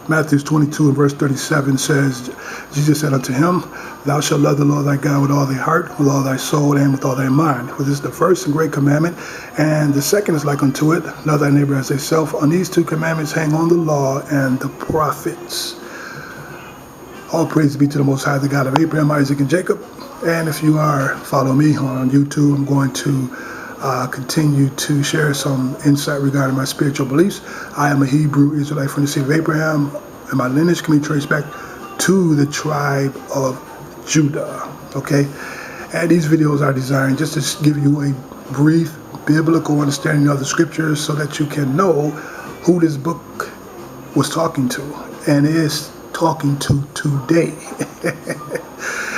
Matthew 22 and verse 37 says, Jesus said unto him, Thou shalt love the Lord thy God with all thy heart, with all thy soul, and with all thy mind. For this is the first and great commandment, and the second is like unto it, love thy neighbor as thyself. On these two commandments hang on the law and the prophets. All praise be to the Most High, the God of Abraham, Isaac, and Jacob. And if you are following me on YouTube, I'm going to continue to share some insight regarding my spiritual beliefs. I am a Hebrew Israelite from the seed of Abraham, and my lineage can be traced back to the tribe of Judah. Okay, and these videos are designed just to give you a brief biblical understanding of the scriptures so that you can know who this book was talking to and is talking to today.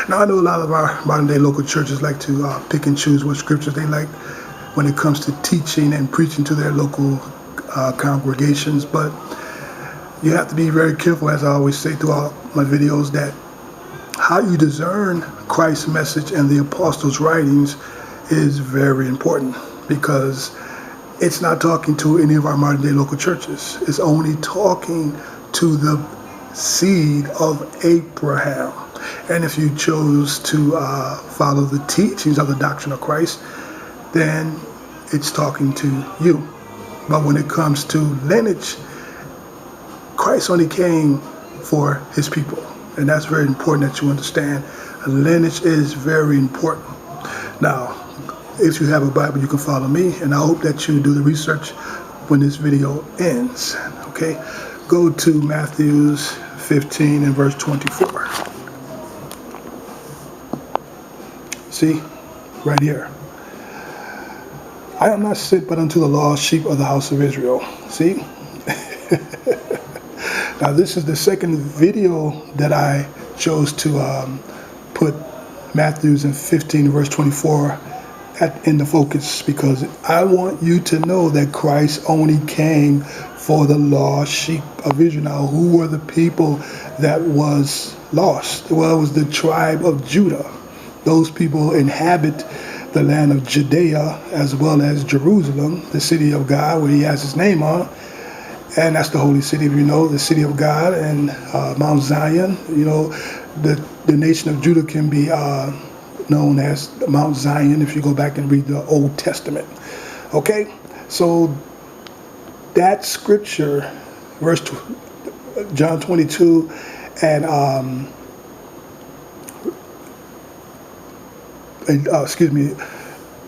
Now, I know a lot of our modern day local churches like to pick and choose what scriptures they like when it comes to teaching and preaching to their local congregations, but you have to be very careful, as I always say throughout my videos, that how you discern Christ's message and the apostles' writings is very important, because it's not talking to any of our modern day local churches. It's only talking to the seed of Abraham. And if you chose to follow the teachings of the doctrine of Christ, then it's talking to you. But when it comes to lineage, Christ only came for his people. And that's very important that you understand. Lineage is very important. Now, if you have a Bible, you can follow me, and I hope that you do the research when this video ends. Okay, go to Matthew 15 and verse 24. See, right here. I am not sent but unto the lost sheep of the house of Israel. See? Now, this is the second video that I chose to put Matthew 15 verse 24 in the focus, because I want you to know that Christ only came for the lost sheep of Israel. Now, who were the people that was lost? Well, it was the tribe of Judah. Those people inhabit the land of Judea as well as Jerusalem, the city of God, where he has his name on. And that's the holy city, if you know, the city of God, and Mount Zion. You know, the nation of Judah can be known as Mount Zion if you go back and read the Old Testament. Okay, so that scripture, John 22 and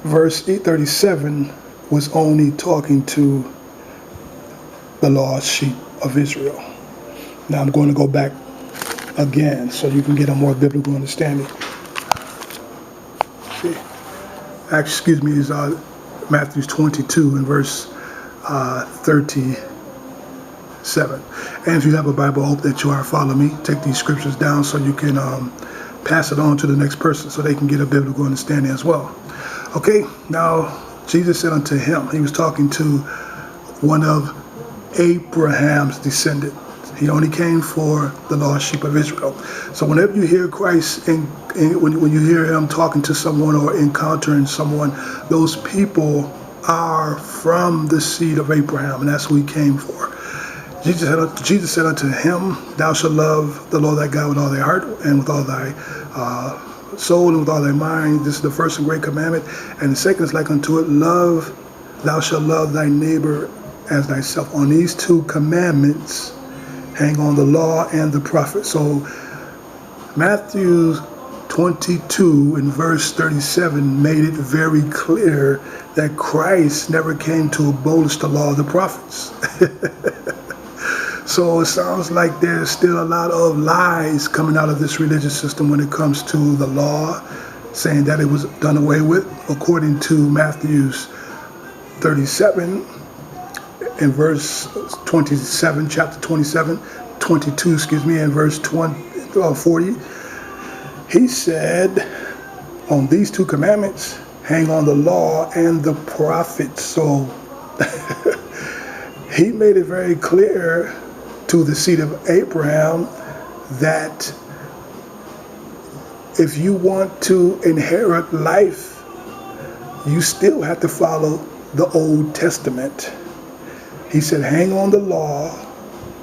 verse 37 was only talking to the lost sheep of Israel. Now I'm going to go back again so you can get a more biblical understanding. See, is Matthew 22 and verse 37. And if you have a Bible, I hope that you are following me. Take these scriptures down so you can pass it on to the next person so they can get a biblical understanding as well. Okay, now Jesus said unto him, he was talking to one of Abraham's descendants. He only came for the lost sheep of Israel. So whenever you hear Christ, when you hear him talking to someone or encountering someone, those people are from the seed of Abraham, and that's who he came for. Jesus said unto him, Thou shalt love the Lord thy God with all thy heart and with all thy soul and with all thy mind. This is the first and great commandment. And the second is like unto it, thou shalt love thy neighbor as thyself. On these two commandments hang on the law and the prophets. So Matthew 22 and verse 37 made it very clear that Christ never came to abolish the law of the prophets. So it sounds like there's still a lot of lies coming out of this religious system when it comes to the law, saying that it was done away with. According to Matthew 37 in verse 27, chapter 22, and verse 40, he said, on these two commandments hang on the law and the prophets. So he made it very clear to the seed of Abraham that if you want to inherit life, you still have to follow the Old Testament. He said, hang on the law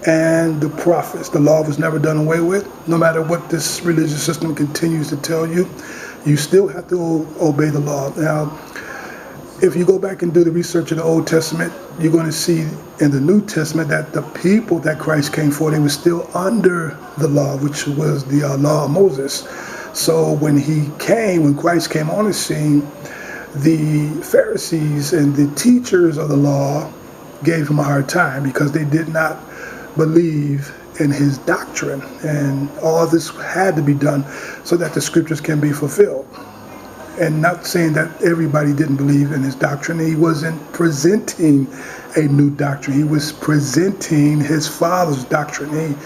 and the prophets. The law was never done away with. No matter what this religious system continues to tell you, you still have to obey the law. Now, if you go back and do the research in the Old Testament, you're going to see in the New Testament that the people that Christ came for, they were still under the law, which was the law of Moses. So when Christ came on the scene, the Pharisees and the teachers of the law gave him a hard time because they did not believe in his doctrine. And all this had to be done so that the scriptures can be fulfilled. And not saying that everybody didn't believe in his doctrine. He wasn't presenting a new doctrine. He was presenting his father's doctrine.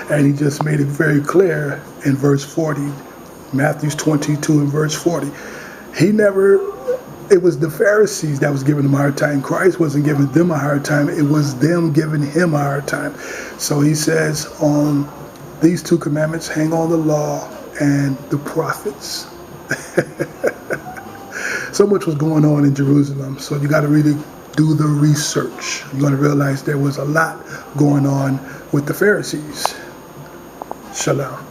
And he just made it very clear in verse 40, Matthew 22 and verse 40. It was the Pharisees that was giving him a hard time. Christ wasn't giving them a hard time. It was them giving him a hard time. So he says, on these two commandments, hang on the law and the prophets. So much was going on in Jerusalem. So you got to really do the research. You're going to realize there was a lot going on with the Pharisees. Shalom.